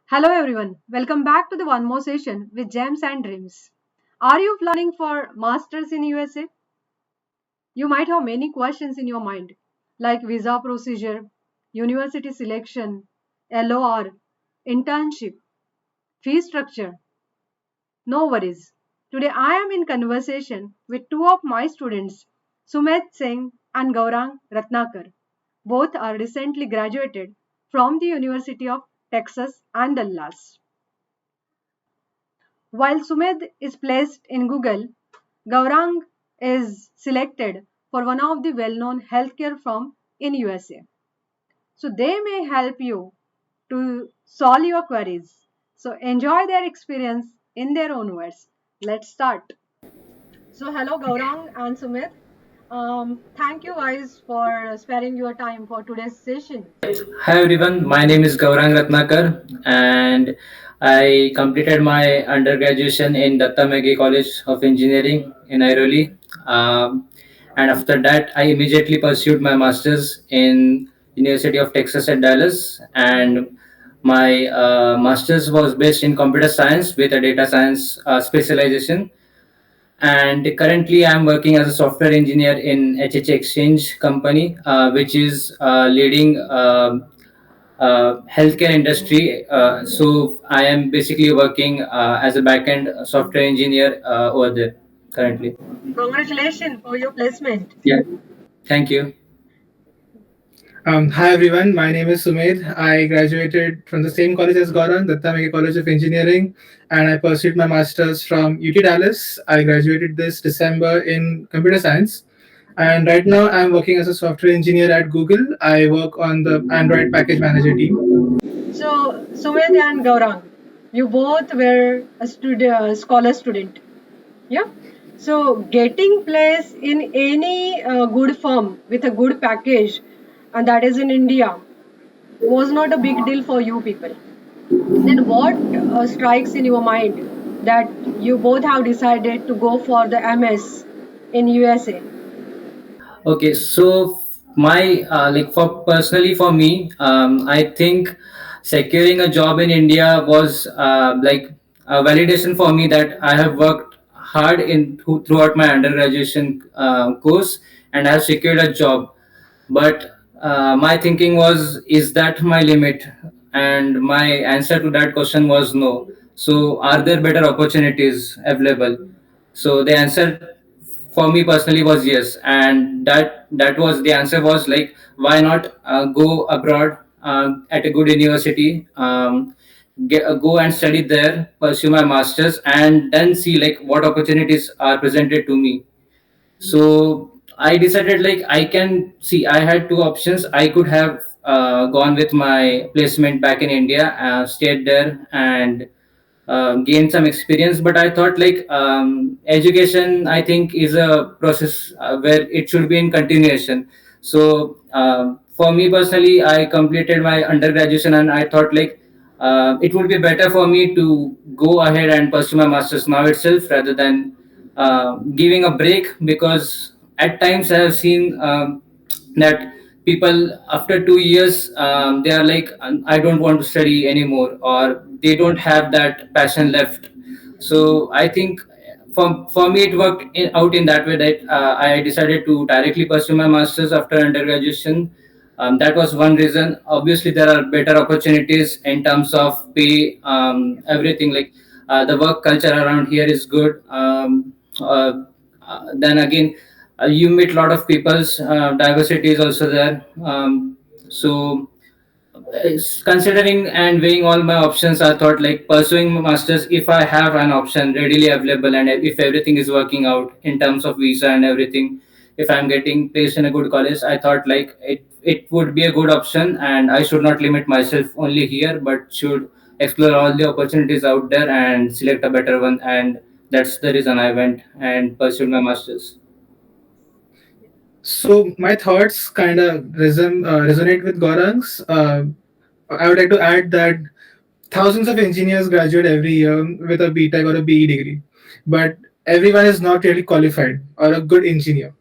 Hello everyone, welcome back to the one more session with Gems and Dreams. Are you planning for masters in USA? You might have many questions in your mind like visa procedure, university selection, LOR, internship, fee structure. No worries. Today I am in conversation with two of my students, Sumedh Singh and Gaurang Ratnakar. Both are recently graduated from the University of Texas and Dallas. While Sumedh is placed in Google, Gaurang is selected for one of the well-known healthcare firm in USA. So they may help you to solve your queries. So enjoy their experience in their own words. Let's start. So hello Gaurang and Sumedh. Thank you guys for sparing your time for today's session. Hi everyone, my name is Gaurang Ratnakar and I completed my undergraduation in Datta College of Engineering in Airoli. And after that, I immediately pursued my master's in University of Texas at Dallas. And my master's was based in computer science with a data science specialization, and currently I'm working as a software engineer in HHAeXchange company, which is leading healthcare industry. So I am basically working as a backend software engineer over there currently. Congratulations for your placement. Yeah, thank you. Hi everyone, my name is Sumedh. I graduated from the same college as Gaurang, Datta College of Engineering, and I pursued my master's from UT Dallas. I graduated this December in computer science, and right now I'm working as a software engineer at Google. I work on the Android package manager team. So Sumedh and Gaurang, you both were a scholar student. Yeah. So getting place in any good firm with a good package, and that is in India, was not a big deal for you people. Then what strikes in your mind that you both have decided to go for the MS in USA? Okay, so my like for personally for me, I think securing a job in India was like a validation for me that I have worked hard throughout my undergraduation course, and I have secured a job. But my thinking was, is that my limit? And my answer to that question was no. So are there better opportunities available? So the answer for me personally was yes, and that was the answer was like, why not go abroad at a good university, go and study there, pursue my masters, and then see like what opportunities are presented to me. So I decided like I can see I had two options. I could have gone with my placement back in India, stayed there and gained some experience. But I thought like education I think is a process where it should be in continuation. So for me personally, I completed my undergraduation and I thought like it would be better for me to go ahead and pursue my masters now itself rather than giving a break, because at times I have seen that people after 2 years they are like, I don't want to study anymore, or they don't have that passion left. So I think for me it worked out in that way that I decided to directly pursue my masters after undergraduation. That was one reason. Obviously there are better opportunities in terms of pay, everything like the work culture around here is good. Then again, you meet a lot of people's diversity is also there. So considering and weighing all my options, I thought like pursuing my masters, if I have an option readily available and if everything is working out in terms of visa and everything, if I'm getting placed in a good college, I thought like it would be a good option, and I should not limit myself only here but should explore all the opportunities out there and select a better one. And that's the reason I went and pursued my masters. So my thoughts kind of resonate with Gaurang's. I would like to add that thousands of engineers graduate every year with a BTech or a BE degree, but everyone is not really qualified or a good engineer.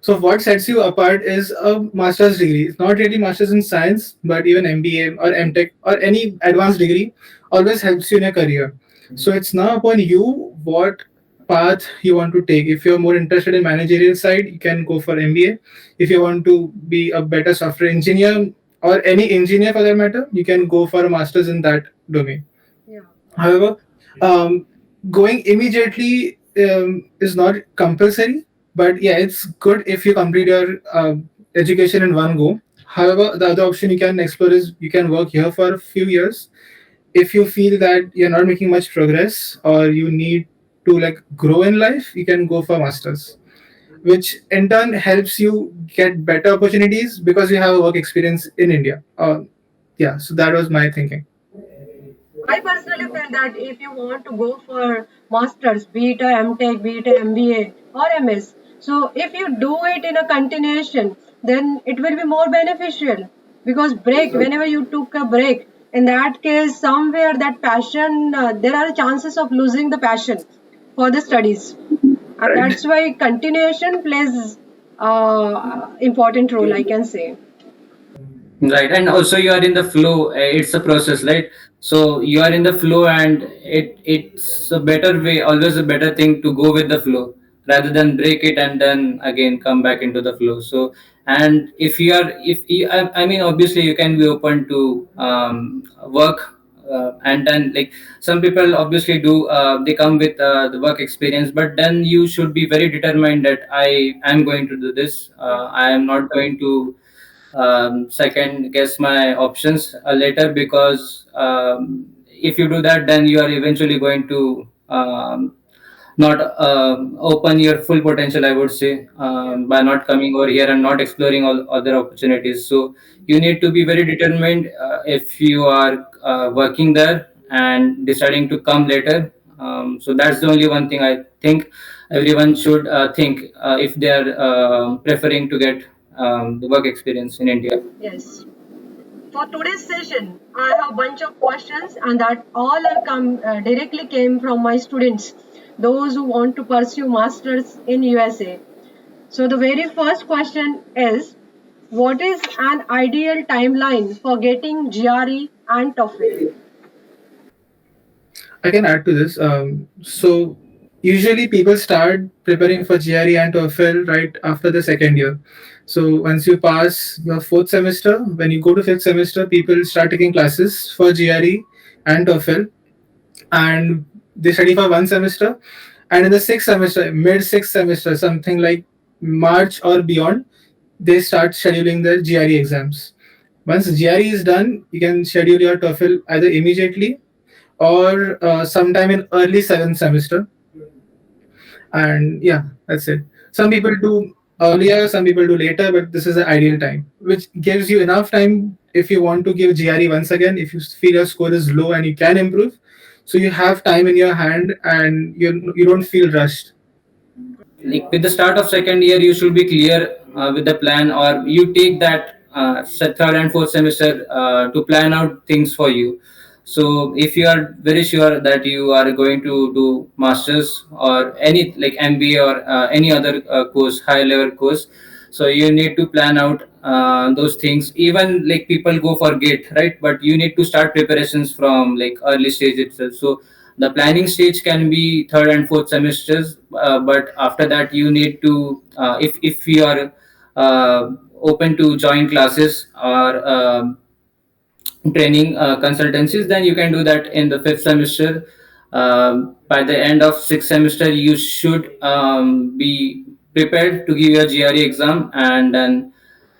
So what sets you apart is a master's degree. It's not really master's in science, but even MBA or MTech or any advanced degree always helps you in a career. So it's now upon you what path you want to take. If you're more interested in managerial side, you can go for MBA. If you want to be a better software engineer or any engineer for that matter, you can go for a master's in that domain. Yeah. However, um, going immediately is not compulsory, but yeah, it's good if you complete your education in one go. However, the other option you can explore is you can work here for a few years. If you feel that you're not making much progress or you need to like grow in life, you can go for masters, which in turn helps you get better opportunities because you have a work experience in India. Yeah, so that was my thinking. I personally feel that if you want to go for masters, be it a MTech, be it a MBA or MS, so if you do it in a continuation, then it will be more beneficial. Because break, whenever you took a break, in that case, somewhere that passion, there are chances of losing the passion for the studies, and Right. that's why continuation plays important role, I can say. Right, and also you are in the flow. It's a process, right? So you are in the flow, and it's a better way, always a better thing to go with the flow rather than break it and then again come back into the flow. So, and if you are, if you, I mean, obviously you can be open to work. And then like some people obviously do they come with the work experience, but then you should be very determined that I am going to do this. Yeah. I am not going to second guess my options later, because if you do that, then you are eventually going to not open your full potential, I would say, Yeah. by not coming over here and not exploring all other opportunities. So you need to be very determined if you are working there and deciding to come later. So that's the only one thing I think everyone should think if they are preferring to get the work experience in India. Yes. For today's session, I have a bunch of questions, and that all are come directly came from my students, those who want to pursue masters in USA. So the very first question is, what is an ideal timeline for getting GRE and TOEFL? I can add to this. So usually people start preparing for GRE and TOEFL right after the second year. So once you pass your fourth semester, when you go to fifth semester, people start taking classes for GRE and TOEFL, and they study for one semester. And in the sixth semester, mid sixth semester, something like March or beyond, they start scheduling the GRE exams. Once GRE is done, you can schedule your TOEFL either immediately or sometime in early seventh semester. And yeah, that's it. Some people do earlier, some people do later, but this is the ideal time, which gives you enough time if you want to give GRE once again, if you feel your score is low and you can improve. So you have time in your hand and you don't feel rushed. Like with the start of second year, you should be clear with the plan, or you take that third and fourth semester to plan out things for you. So if you are very sure that you are going to do masters or any like MBA or any other course, high level course, so you need to plan out those things. Even like people go for gate, right? But you need to start preparations from like early stage itself. So the planning stage can be third and fourth semesters, but after that you need to if you are open to join classes or training consultancies, then you can do that in the fifth semester. By the end of sixth semester, you should be prepared to give your GRE exam, and then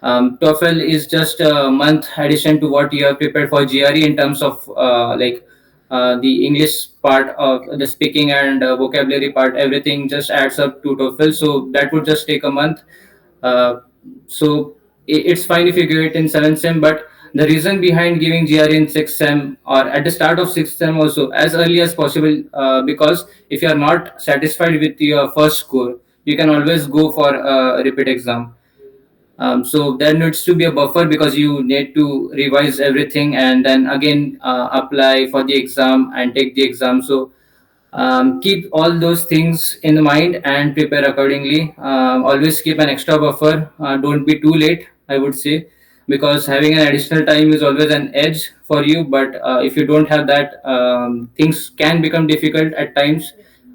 TOEFL is just a month addition to what you have prepared for GRE in terms of the English part of the speaking and vocabulary part. Everything just adds up to TOEFL, so that would just take a month. Uh, so it's fine if you give it in 7th sem, but the reason behind giving GRE in 6th sem or at the start of 6th sem also as early as possible, because if you are not satisfied with your first score, you can always go for a repeat exam. So there needs to be a buffer because you need to revise everything and then again apply for the exam and take the exam. So keep all those things in mind and prepare accordingly. Always keep an extra buffer. Don't be too late, I would say, because having an additional time is always an edge for you. But if you don't have that, things can become difficult at times.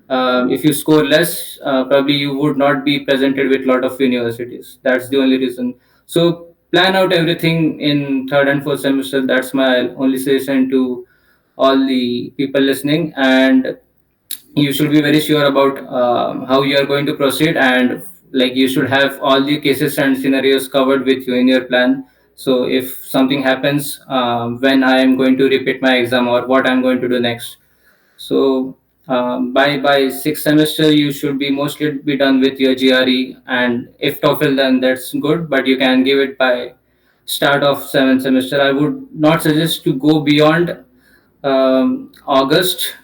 If you score less, probably you would not be presented with a lot of universities. That's the only reason. So plan out everything in third and fourth semester. That's my only suggestion to all the people listening. And you should be very sure about how you are going to proceed, and like you should have all the cases and scenarios covered with you in your plan. So if something happens, when I am going to repeat my exam or what I'm going to do next. So by sixth semester you should be mostly be done with your GRE, and if TOEFL then that's good, but you can give it by start of seventh semester. I would not suggest to go beyond August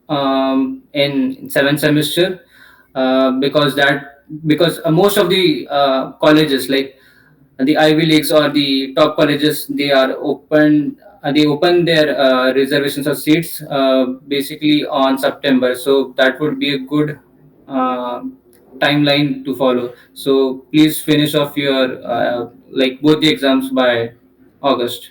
in seventh semester, because most of the colleges, like the Ivy Leagues or the top colleges, they open their reservations of seats basically on September. So that would be a good uh, timeline to follow. So please finish off your like both the exams by August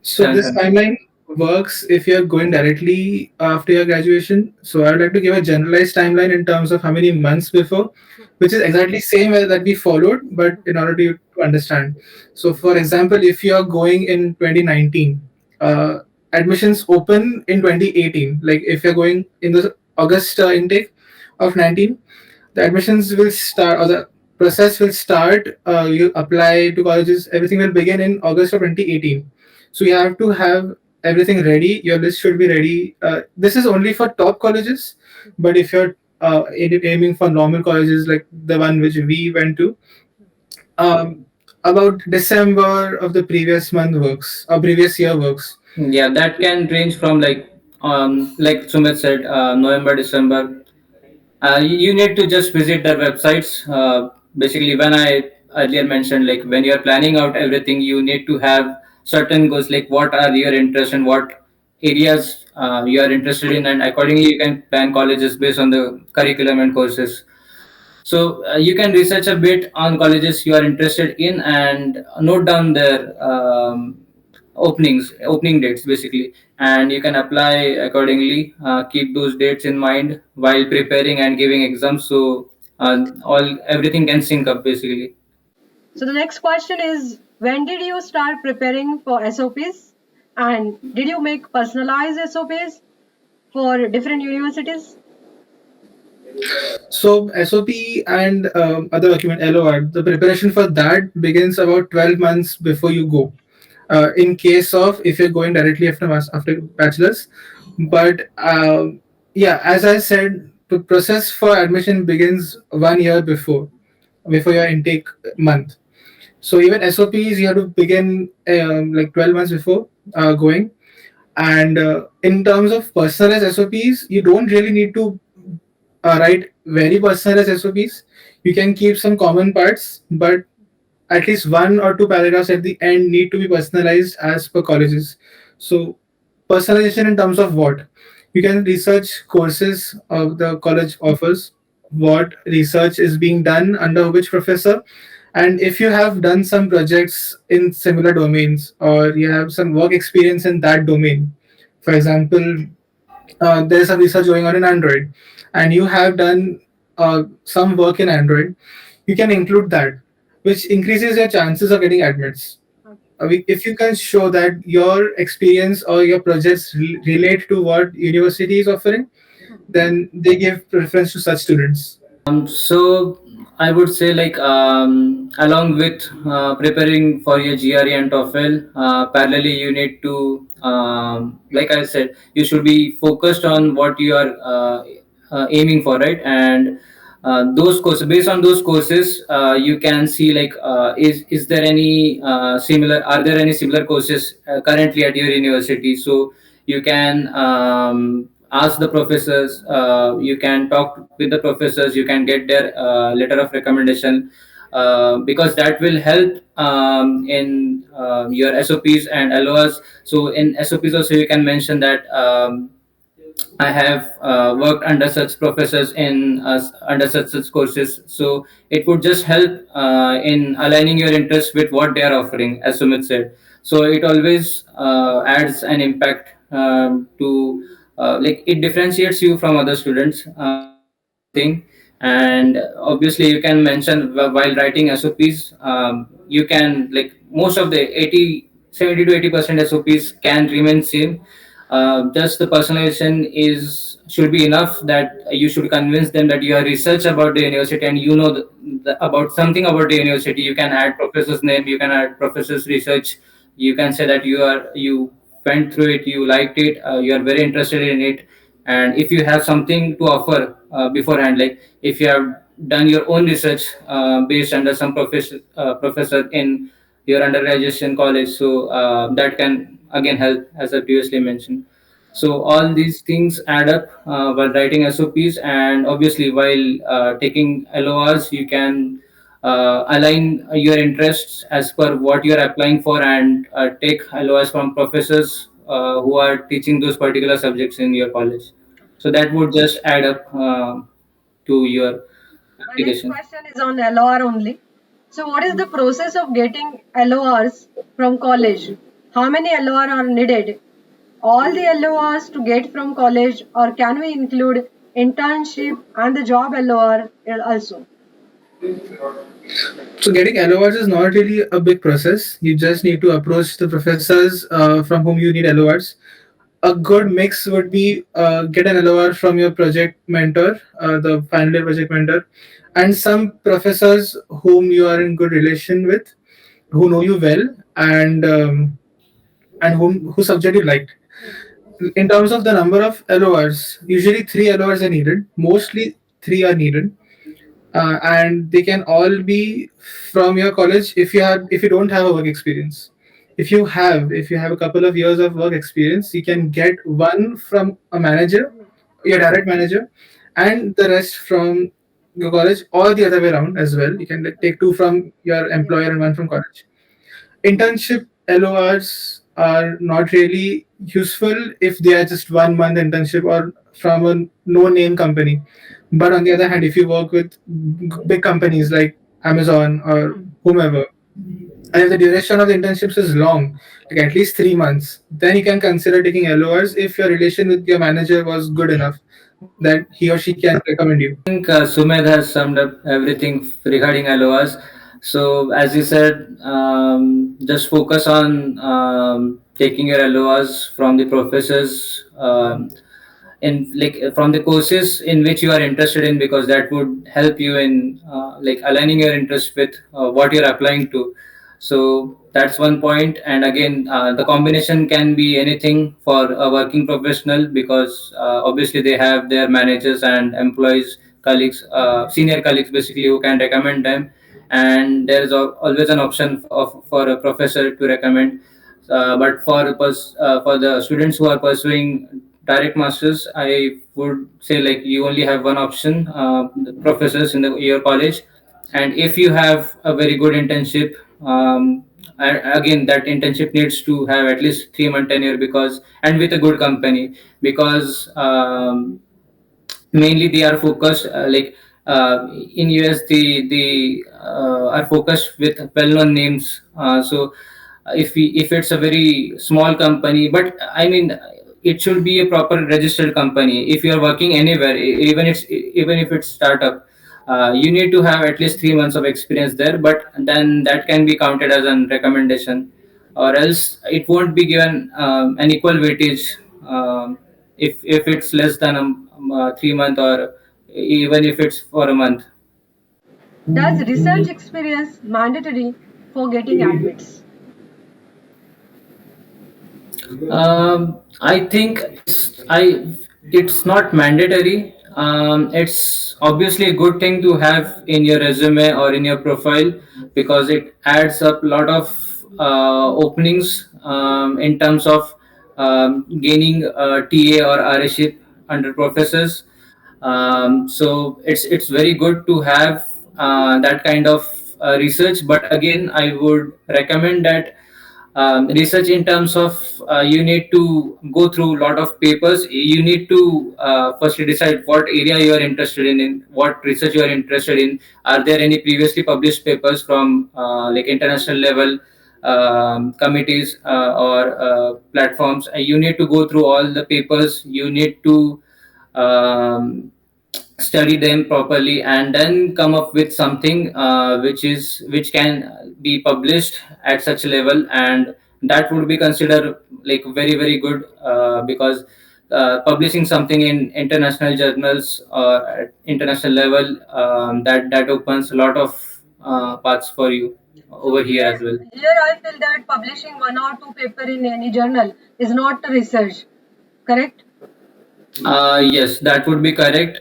So seventh this semester. timeline works if you're going directly after your graduation. So I would like to give a generalized timeline in terms of how many months before, which is exactly same way that we followed, but in order to understand. So for example, if you're going in 2019, uh, admissions open in 2018. Like if you're going in the August intake of 19, the admissions will start, or the process will start. You apply to colleges, everything will begin in August of 2018. So you have to have everything ready. Your list should be ready. This is only for top colleges, but if you're aiming for normal colleges like the one which we went to, um, about December of the previous month works, or previous year works. Yeah, that can range from like Sumedh said, November, December. You need to just visit their websites. Basically, when I earlier mentioned, like when you're planning out everything, you need to have certain goals, like what are your interests and what areas you are interested in, and accordingly you can plan colleges based on the curriculum and courses. So you can research a bit on colleges you are interested in and note down their opening dates basically, and you can apply accordingly. Keep those dates in mind while preparing and giving exams, so all everything can sync up basically. So the next question is, when did you start preparing for SOPs? And did you make personalized SOPs for different universities? So SOP and other document LOR, the preparation for that begins about 12 months before you go. In case of if you're going directly after bachelor's, but yeah, as I said, the process for admission begins 1 year before your intake month. So even SOPs you have to begin like 12 months before going. And in terms of personalized SOPs, you don't really need to write very personalized SOPs. You can keep some common parts, but at least one or two paragraphs at the end need to be personalized as per colleges. So personalization in terms of what? You can research courses of the college offers, what research is being done under which professor, and if you have done some projects in similar domains or you have some work experience in that domain. For example, there's some research going on in Android, and you have done some work in Android, you can include that, which increases your chances of getting admits. If you can show that your experience or your projects relate to what university is offering, then they give preference to such students. So I would say like along with preparing for your GRE and TOEFL, parallelly you need to like I said, you should be focused on what you are aiming for, right? And those courses, based on those courses, you can see like is there any similar are there any similar courses currently at your university. So you can ask the professors, you can talk with the professors, you can get their letter of recommendation, because that will help in your SOPs and LOS. So in SOPs also you can mention that I have worked under such professors in under such courses. So it would just help in aligning your interest with what they are offering, as Sumit said. So it always adds an impact to like it differentiates you from other students. That's one thing. And obviously, you can mention while writing SOPs, you can like most of the 70 to 80% SOPs can remain same. Just the personalization is should be enough that you should convince them that you have researched about the university and you know about something about the university. You can add professor's name, you can add professor's research, you can say that you went through it, you liked it, you are very interested in it. And if you have something to offer beforehand, like if you have done your own research based under some professor in your undergraduate college, so that can again help, as I previously mentioned. So all these things add up while writing SOPs, and obviously while taking LORs, you can align your interests as per what you are applying for, and take LORs from professors who are teaching those particular subjects in your college. So that would just add up to your My next application. question is on LOR only. So, what is the process of getting LORs from college? How many LOR are needed? All the LORs to get from college, or can we include internship and the job LOR also? So getting LORs is not really a big process. You just need to approach the professors from whom you need LORs. A good mix would be get an LOR from your project mentor, the final year project mentor, and some professors whom you are in good relation with, who know you well, and whose subject you liked. In terms of the number of LORs, usually three LORs are needed. Mostly three are needed, and they can all be from your college if you don't have a work experience. If you have a couple of years of work experience, you can get one from a manager, your direct manager, and the rest from your college, or the other way around as well. You can like, take two from your Yes. employer and one from college. Internship LORs are not really useful if they are just 1 month internship or from a no name company. But on the other hand, if you work with big companies like Amazon or whomever, and if the duration of the internships is long, like at least 3 months, then you can consider taking LORs if your relation with your manager was good enough that he or she can recommend you. Think Sumedh has summed up everything regarding LORs. So, as you said, just focus on taking your LORs from the professors, in like from the courses in which you are interested in, because that would help you in like aligning your interest with what you're applying to. So that's one point. And again, the combination can be anything for a working professional, because obviously they have their managers and employees, colleagues, senior colleagues basically, who can recommend them. And there is always an option for a professor to recommend. But for the students who are pursuing direct masters, I would say like you only have one option, the professors in your college. And if you have a very good internship, again that internship needs to have at least 3 month tenure, because and with a good company, because mainly they are focused in US they are focused with well-known names. So if it's a very small company, but I mean it should be a proper registered company. If you are working anywhere, even if it's startup, you need to have at least 3 months of experience there. But then that can be counted as a recommendation, or else it won't be given an equal weightage. If it's less than a 3 month, or even if it's for a month. Does research experience mandatory for getting admits? I think it's not mandatory. It's obviously a good thing to have in your resume or in your profile, because it adds up a lot of openings in terms of gaining TA or RA-ship under professors. So it's very good to have that kind of research. But again, I would recommend that research in terms of you need to go through a lot of papers. You need to firstly decide what area you are interested in what research you are interested in. Are there any previously published papers from like international level committees or platforms? You need to go through all the papers. You need to um, study them properly and then come up with something which can be published at such a level, and that would be considered like very very good, because publishing something in international journals or at international level, that opens a lot of paths for you So over here as well. here I feel that publishing one or two paper in any journal is not research, correct? Yes, that would be correct.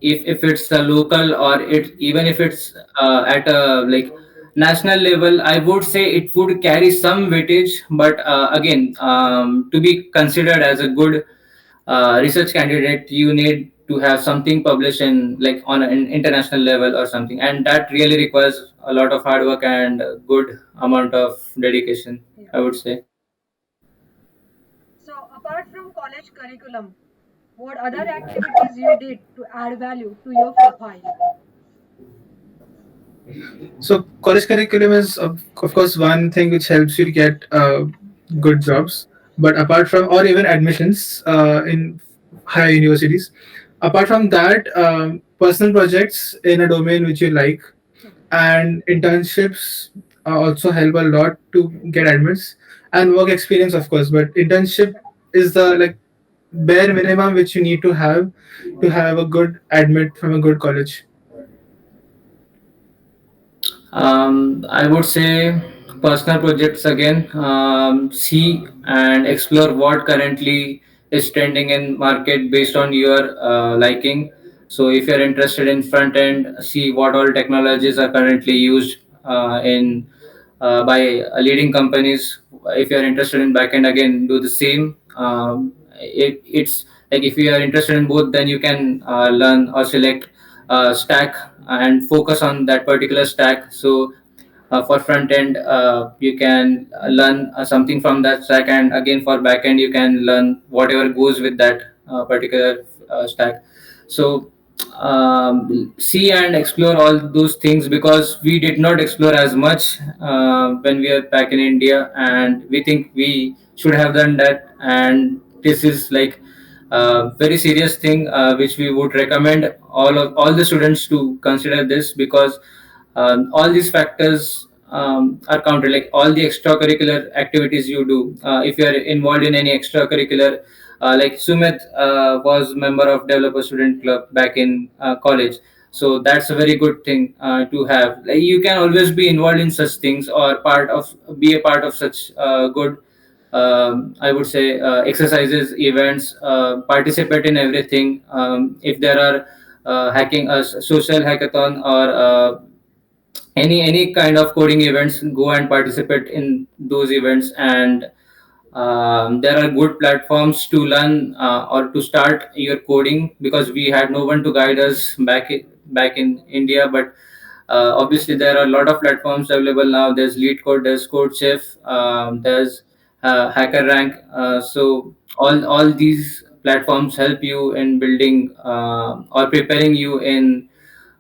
If it's a local or it even if it's at a like national level, I would say it would carry some weightage. But again, to be considered as a good research candidate, you need to have something published in like on an international level or something, and that really requires a lot of hard work and a good amount of dedication, Yeah. I would say. So apart from college curriculum, what other activities you did to add value to your profile? So college curriculum is of course one thing which helps you to get good jobs. But apart from or even admissions in higher universities, apart from that, personal projects in a domain which you like and internships also help a lot to get admits and work experience of course. But internship is the like bare minimum which you need to have a good admit from a good college. I would say personal projects again. See and explore what currently is trending in market based on your liking. So if you're interested in front end, see what all technologies are currently used in by leading companies. If you are interested in backend, again do the same. It's like if you are interested in both, then you can learn or select stack and focus on that particular stack. So for front end, you can learn something from that stack, and again for back end you can learn whatever goes with that particular stack. So see and explore all those things, because we did not explore as much when we are back in India, and we think we should have done that. And this is like a very serious thing which we would recommend all the students to consider this, because all these factors are counted, like all the extracurricular activities you do. If you are involved in any extracurricular, like Sumedh was member of developer student club back in college, so that's a very good thing to have. Like you can always be involved in such things or be a part of such good, I would say, exercises, events, participate in everything. If there are hacking a social hackathon or any kind of coding events, go and participate in those events. And there are good platforms to learn or to start your coding, because we had no one to guide us back in India. But obviously there are a lot of platforms available now. There's Leetcode, there's Codechef, there's Hackerrank. So all these platforms help you in building or preparing you in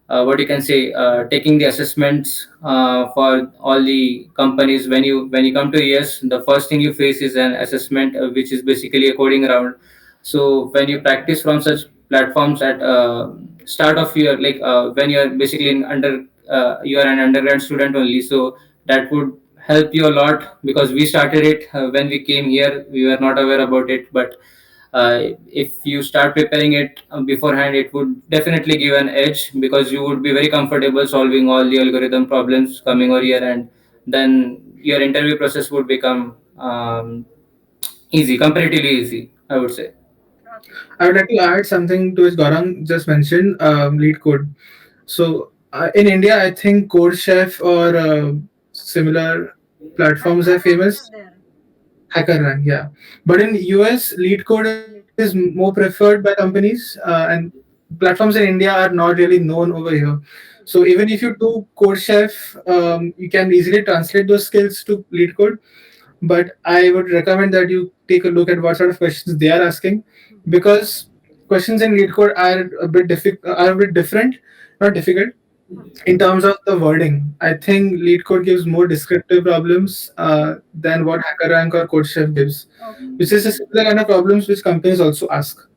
what you can say, taking the assessments for all the companies. When you come to US, the first thing you face is an assessment, which is basically a coding round. So when you practice from such platforms at start of your like when you are basically in under you are an undergrad student only, so that would help you a lot, because we started it when we came here. We were not aware about it, but if you start preparing it beforehand, it would definitely give an edge, because you would be very comfortable solving all the algorithm problems coming over here, and then your interview process would become easy, comparatively easy, I would say. Okay. I would like to add something to what Gaurang just mentioned, lead code. So in India, I think Codechef or similar platforms are Hackerrank is famous. there. Hackerrank, yeah. But in US, lead code is more preferred by companies, and platforms in India are not really known over here. So even if you do Codechef, you can easily translate those skills to lead code. but I would recommend that you take a look at what sort of questions they are asking, Mhm. because questions in Leetcode are a bit different, not difficult Mhm. in terms of the wording. I think Leetcode gives more descriptive problems than what Hackerrank or Codechef gives, Okay. which is a similar kind of problems which companies also ask.